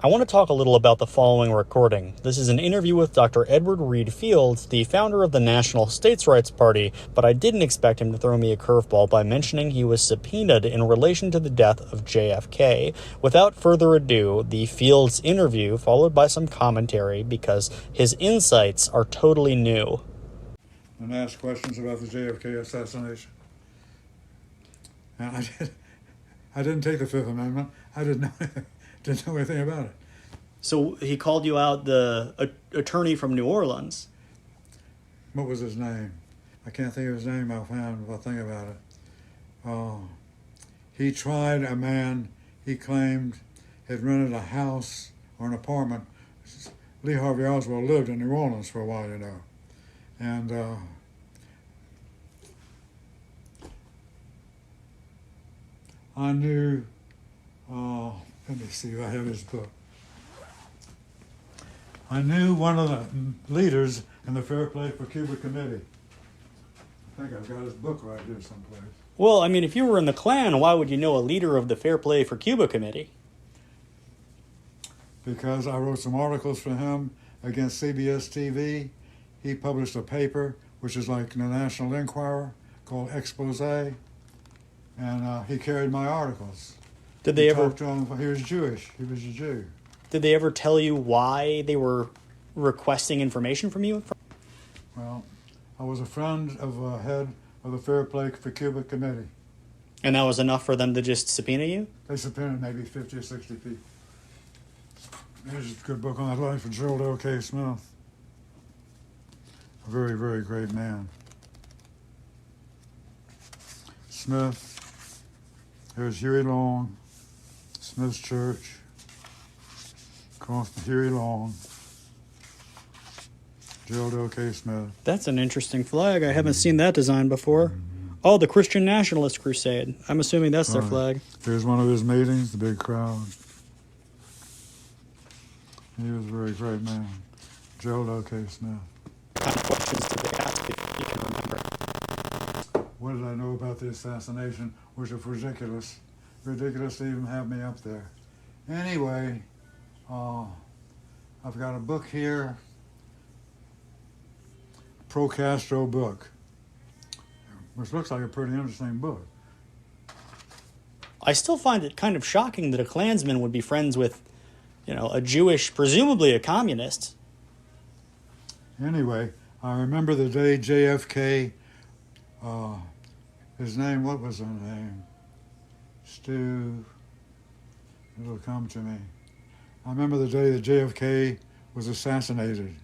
I want to talk a little about the following recording. This is an interview with Dr. Edward Reed Fields, the founder of the National States Rights Party, but I didn't expect him to throw me a curveball by mentioning he was subpoenaed in relation to the death of JFK. Without further ado, the Fields interview, followed by some commentary, because his insights are totally new. And ask questions about the JFK assassination. And I didn't take the Fifth Amendment. I didn't know anything about it. So he called you out, the attorney from New Orleans. What was his name? I can't think of his name offhand if I think about it. He tried a man he claimed had rented a house or an apartment. Lee Harvey Oswald lived in New Orleans for a while, you know. And I knew, let me see if I have his book. I knew one of the leaders in the Fair Play for Cuba Committee. I think I've got his book right here someplace. Well, I mean, if you were in the Klan, why would you know a leader of the Fair Play for Cuba Committee? Because I wrote some articles for him against CBS TV. He published a paper, which is like the National Enquirer, called Expose, and he carried my articles. Did they ever? Talked to him, he was Jewish. He was a Jew. Did they ever tell you why they were requesting information from you? Well, I was a friend of head of the Fair Play for Cuba Committee. And that was enough for them to just subpoena you? They subpoenaed maybe 50 or 60 people. There's a good book on that life of Gerald L.K. Smith. A very, very great man. Smith, there's Huey Long, Smith's Church, across from Huey Long, Gerald L.K. Smith. That's an interesting flag. I haven't seen that design before. Oh, the Christian Nationalist Crusade. I'm assuming that's their flag. Here's one of his meetings, the big crowd. He was a very great man, Gerald L.K. Smith. What kind of questions did they ask, if you can remember? What did I know about the assassination, which was ridiculous. Ridiculous to even have me up there. Anyway, I've got a book here, pro-Castro book, which looks like a pretty interesting book. I still find it kind of shocking that a Klansman would be friends with, a Jewish, presumably a communist. Anyway, I remember the day JFK, his name, what was his name? Stu, it'll come to me. I remember the day that JFK was assassinated.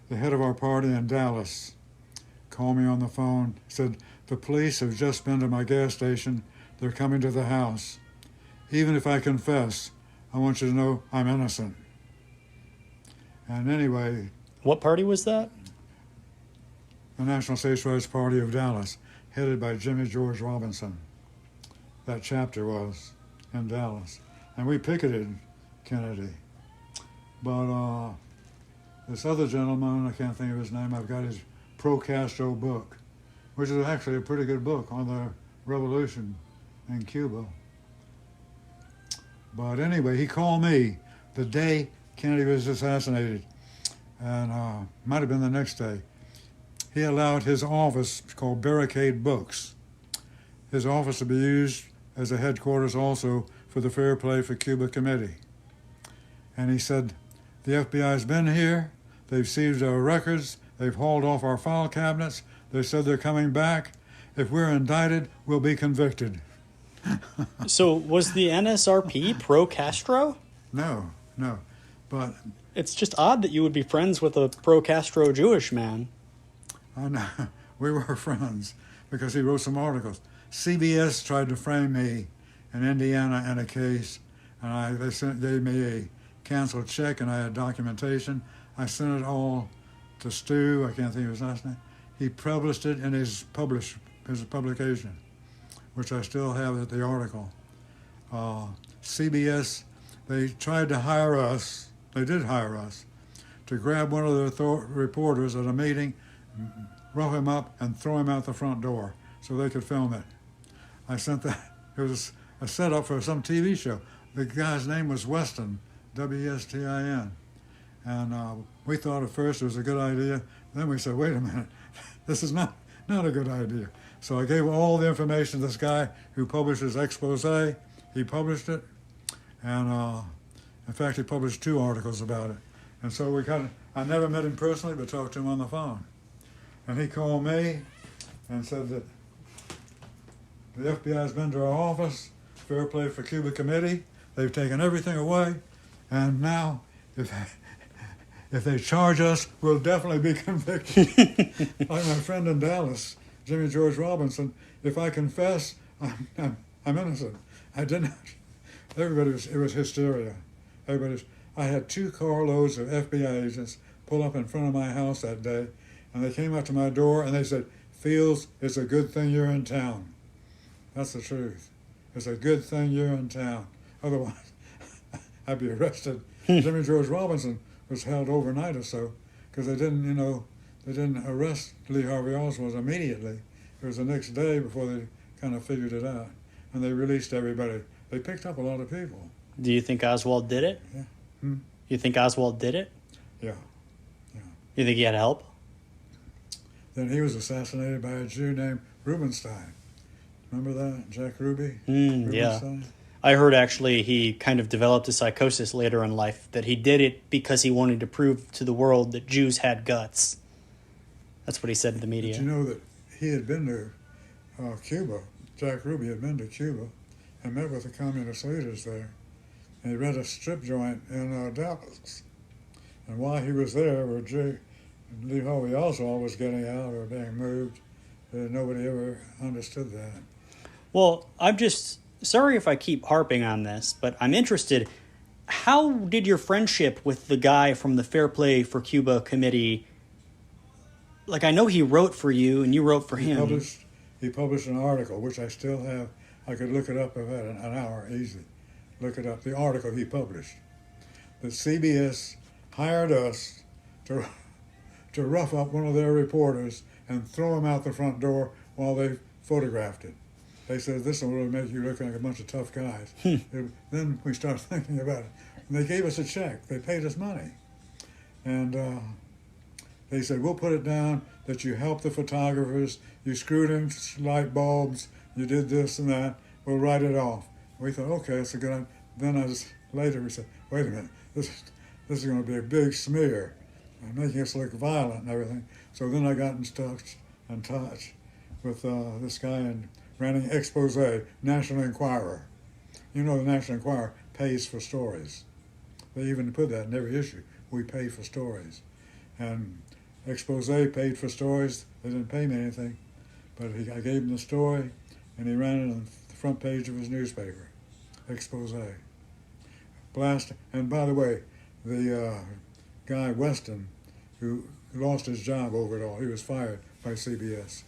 The head of our party in Dallas called me on the phone, said, "The police have just been to my gas station. They're coming to the house. Even if I confess, I want you to know I'm innocent." And anyway... What party was that? The National States Rights Party of Dallas, headed by Jimmy George Robinson. That chapter was in Dallas. And we picketed Kennedy. But this other gentleman, I can't think of his name, I've got his pro-Castro book, which is actually a pretty good book on the revolution in Cuba. But anyway, he called me the day Kennedy was assassinated, and might have been the next day. He allowed his office, called Barricade Books, his office to be used as a headquarters also for the Fair Play for Cuba Committee. And he said, "The FBI's been here, they've seized our records, they've hauled off our file cabinets, they said they're coming back. If we're indicted, we'll be convicted." So was the NSRP pro-Castro? No, but... It's just odd that you would be friends with a pro-Castro Jewish man. I know. We were friends because he wrote some articles. CBS tried to frame me in Indiana in a case, and they gave me a canceled check, and I had documentation. I sent it all to Stu, I can't think of his last name. He published it in his publication, which I still have at the article. CBS, they tried to hire us, they did hire us, to grab one of the reporters at a meeting, rough him up, and throw him out the front door so they could film it. I sent that, it was a setup for some TV show. The guy's name was Weston, WSTIN. And we thought at first it was a good idea. Then we said, wait a minute, this is not a good idea. So I gave all the information to this guy who published his expose. He published it, and in fact, he published 2 articles about it. And so I never met him personally, but talked to him on the phone. And he called me and said that the FBI's been to our office, Fair Play for Cuba Committee, they've taken everything away, and now if they charge us, we'll definitely be convicted. Like my friend in Dallas, Jimmy George Robinson, if I confess, I'm innocent. I did not. It was hysteria. I had 2 carloads of FBI agents pull up in front of my house that day, and they came up to my door and they said, Fields, it's a good thing you're in town. That's the truth. It's a good thing you're in town. Otherwise, I'd be arrested. Jimmy George Robinson was held overnight or so because they didn't arrest Lee Harvey Oswald immediately. It was the next day before they kind of figured it out, and they released everybody. They picked up a lot of people. Do you think Oswald did it? Yeah. You think Oswald did it? Yeah. You think he had help? Then he was assassinated by a Jew named Rubenstein. Remember that? Jack Ruby? Yeah. I heard actually he kind of developed a psychosis later in life, that he did it because he wanted to prove to the world that Jews had guts. That's what he said to the media. Did you know that he had been to Cuba? Jack Ruby had been to Cuba and met with the communist leaders there. And he read a strip joint in Dallas. And while he was there, where Lee Harvey Oswald was getting out or being moved, nobody ever understood that. Well, I'm just sorry if I keep harping on this, but I'm interested. How did your friendship with the guy from the Fair Play for Cuba committee, like, I know he wrote for you and you wrote for him. He published an article, which I still have. I could look it up in about an hour, easy. Look it up, the article he published. That CBS hired us to rough up one of their reporters and throw him out the front door while they photographed it. They said, this will really make you look like a bunch of tough guys. Then we started thinking about it. And they gave us a check. They paid us money. And they said, we'll put it down that you helped the photographers, you screwed in light bulbs, you did this and that, we'll write it off. We thought, okay, that's a good idea. Then later we said, wait a minute, this is going to be a big smear, making us look violent and everything. So then I got in touch with this guy running Expose, National Enquirer. You know the National Enquirer pays for stories. They even put that in every issue. We pay for stories. And Expose paid for stories. They didn't pay me anything. But I gave him the story, and he ran it on the front page of his newspaper. Expose. Blast. And by the way, the guy Weston, who lost his job over it all, he was fired by CBS.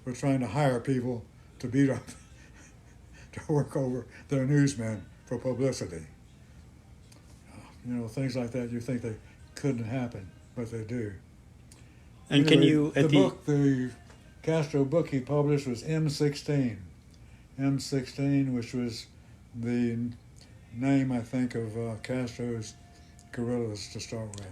We're trying to hire people to beat up, to work over their newsmen for publicity. Things like that you think they couldn't happen, but they do. And anyway, the Castro book he published was M16. M16, which was the name, I think, of Castro's guerrillas to start with.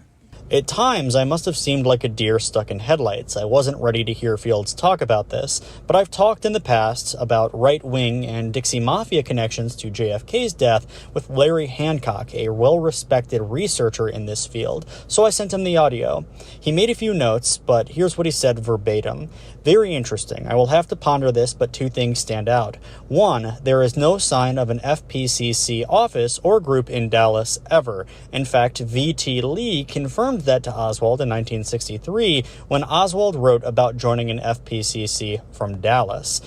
At times, I must have seemed like a deer stuck in headlights. I wasn't ready to hear Fields talk about this, but I've talked in the past about Rightwing and Dixie Mafia connections to JFK's death with Larry Hancock, a well-respected researcher in this field, so I sent him the audio. He made a few notes, but here's what he said verbatim. Very interesting. I will have to ponder this, but 2 things stand out. 1, there is no sign of an FPCC office or group in Dallas ever. In fact, V.T. Lee confirmed that to Oswald in 1963 when Oswald wrote about joining an FPCC from Dallas.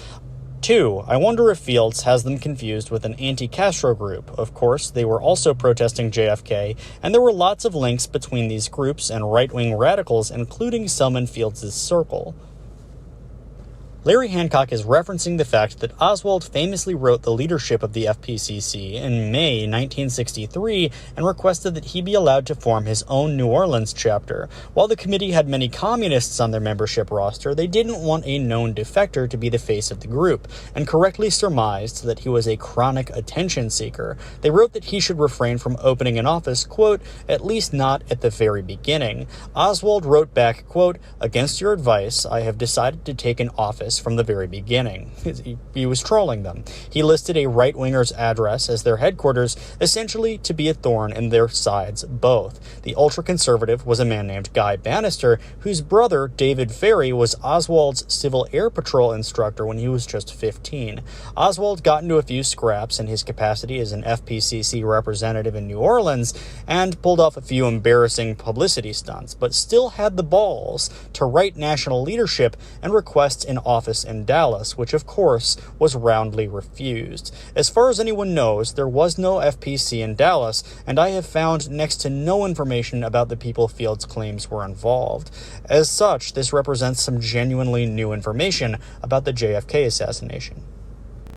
2, I wonder if Fields has them confused with an anti-Castro group. Of course, they were also protesting JFK, and there were lots of links between these groups and right-wing radicals, including some in Fields' circle. Larry Hancock is referencing the fact that Oswald famously wrote the leadership of the FPCC in May 1963 and requested that he be allowed to form his own New Orleans chapter. While the committee had many communists on their membership roster, they didn't want a known defector to be the face of the group, and correctly surmised that he was a chronic attention seeker. They wrote that he should refrain from opening an office, quote, at least not at the very beginning. Oswald wrote back, quote, against your advice, I have decided to take an office from the very beginning. He was trolling them. He listed a right-winger's address as their headquarters, essentially to be a thorn in their sides both. The ultra-conservative was a man named Guy Bannister, whose brother, David Ferry, was Oswald's Civil Air Patrol instructor when he was just 15. Oswald got into a few scraps in his capacity as an FPCC representative in New Orleans and pulled off a few embarrassing publicity stunts, but still had the balls to write national leadership and request an office in Dallas, which of course was roundly refused. As far as anyone knows, there was no FPC in Dallas, and I have found next to no information about the people Fields claims were involved. As such, this represents some genuinely new information about the JFK assassination.